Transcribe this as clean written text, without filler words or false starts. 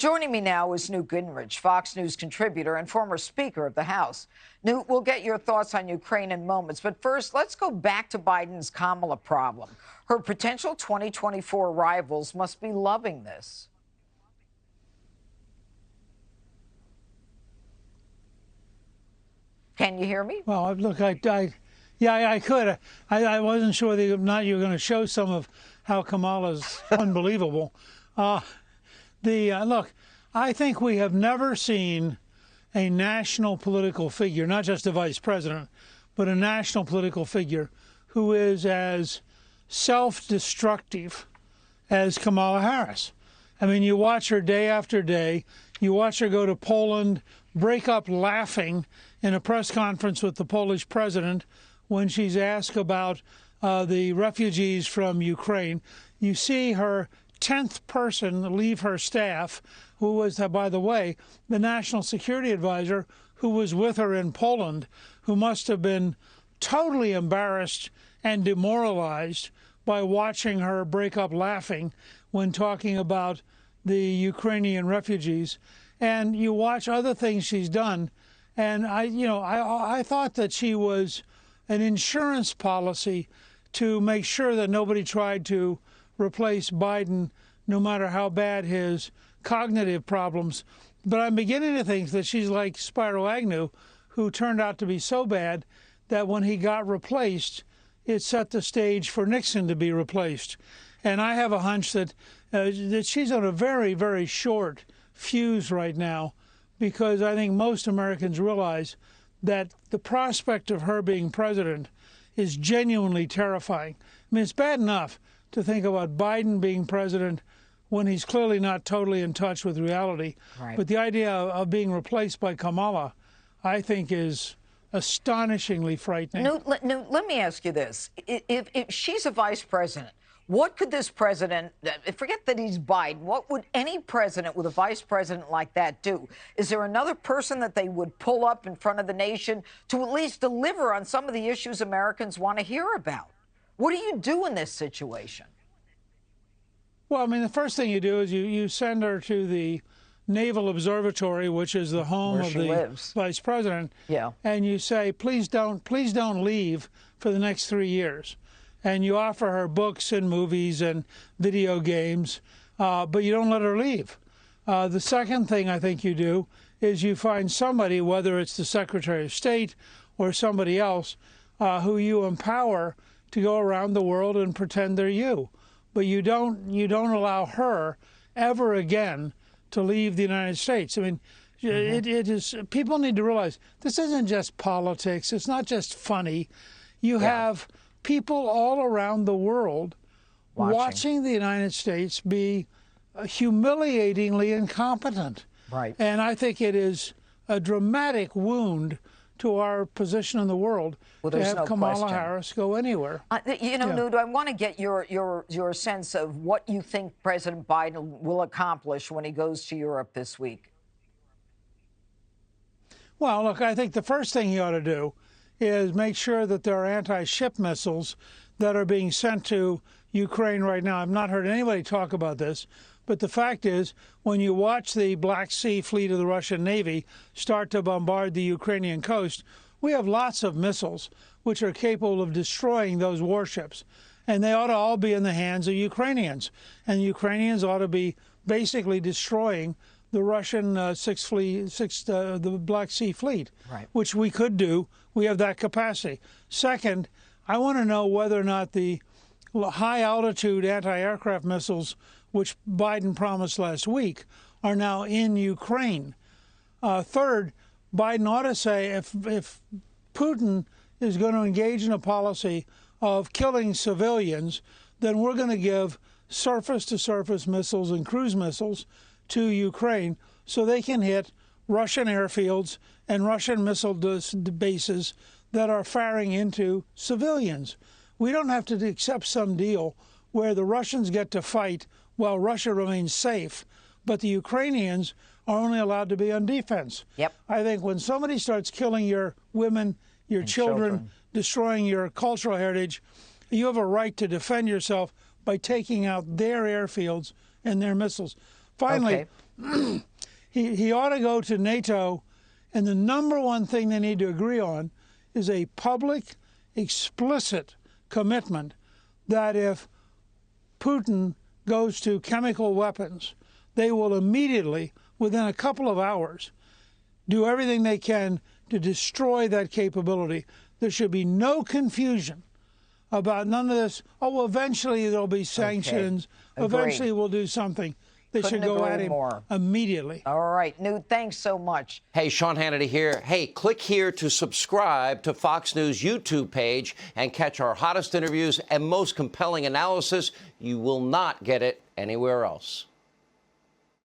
Joining me now is Newt Gingrich, Fox News contributor and former Speaker of the House. Newt, we'll get your thoughts on Ukraine in moments, but first, let's go back to Biden's Kamala problem. Her potential 2024 rivals must be loving this. Can you hear me? Well, look, yeah, I could. I wasn't sure whether or not you were going to show some of how Kamala's unbelievable. Look, I think we have never seen a national political figure, not just a vice president, but a national political figure who is as self-destructive as Kamala Harris. I mean, you watch her day after day. You watch her go to Poland, break up laughing in a press conference with the Polish president when she's asked about the refugees from Ukraine. You see her 10th person leave her staff, who was, by the way, the national security advisor who was with her in Poland, who must have been totally embarrassed and demoralized by watching her break up laughing when talking about the Ukrainian refugees. And you watch other things she's done, and I thought that she was an insurance policy to make sure that nobody tried to replace Biden, no matter how bad his cognitive problems. But I'm beginning to think that she's like Spiro Agnew, who turned out to be so bad that when he got replaced, it set the stage for Nixon to be replaced. And I have a hunch that she's on a very, very short fuse right now, because I think most Americans realize that the prospect of her being president is genuinely terrifying. I mean, it's bad enough to think about Biden being president when he's clearly not totally in touch with reality. Right. But the idea of being replaced by Kamala, I think, is astonishingly frightening. Newt, let me ask you this. If she's a vice president, what could this president, forget that he's Biden, what would any president with a vice president like that do? Is there another person that they would pull up in front of the nation to at least deliver on some of the issues Americans want to hear about? What do you do in this situation? Well, I mean, the first thing you do is you send her to the Naval Observatory, which is the home of the vice president. Yeah. And you say, please don't leave for the next 3 years. And you offer her books and movies and video games, but you don't let her leave. The second thing I think you do is you find somebody, whether it's the Secretary of State or somebody else, who you empower to go around the world and pretend they're you. But you don't allow her ever again to leave the United States. I mean, it is, people need to realize this isn't just politics. It's not just funny. You have people all around the world watching the United States be humiliatingly incompetent. Right. And I think it is a dramatic wound to our position in the world to have Kamala Harris go anywhere. Newt, I want to get your sense of what you think President Biden will accomplish when he goes to Europe this week. Well, look, I think the first thing he ought to do is make sure that there are anti-ship missiles that are being sent to Ukraine right now. I've not heard anybody talk about this, but the fact is, when you watch the Black Sea fleet of the Russian Navy start to bombard the Ukrainian coast, we have lots of missiles which are capable of destroying those warships. And they ought to all be in the hands of Ukrainians. And Ukrainians ought to be basically destroying the Russian the Black Sea Fleet, which we could do. We have that capacity. Second, I want to know whether or not the high-altitude anti-aircraft missiles, which Biden promised last week, are now in Ukraine. Third, Biden ought to say if Putin is going to engage in a policy of killing civilians, then we're going to give surface-to-surface missiles and cruise missiles to Ukraine so they can hit Russian airfields and Russian missile bases that are firing into civilians. We don't have to accept some deal where the Russians get to fight while Russia remains safe, but the Ukrainians are only allowed to be on defense. Yep. I think when somebody starts killing your women, your children, destroying your cultural heritage, you have a right to defend yourself by taking out their airfields and their missiles. Finally, he ought to go to NATO, and the number one thing they need to agree on is a public, explicit commitment that if Putin goes to chemical weapons, they will immediately, within a couple of hours, do everything they can to destroy that capability. There should be no confusion about none of this. Oh, eventually there'll be sanctions. Okay. Eventually we'll do something. They should go at him immediately. All right, Newt, thanks so much. Hey, Sean Hannity here. Hey, click here to subscribe to Fox News YouTube page and catch our hottest interviews and most compelling analysis. You will not get it anywhere else.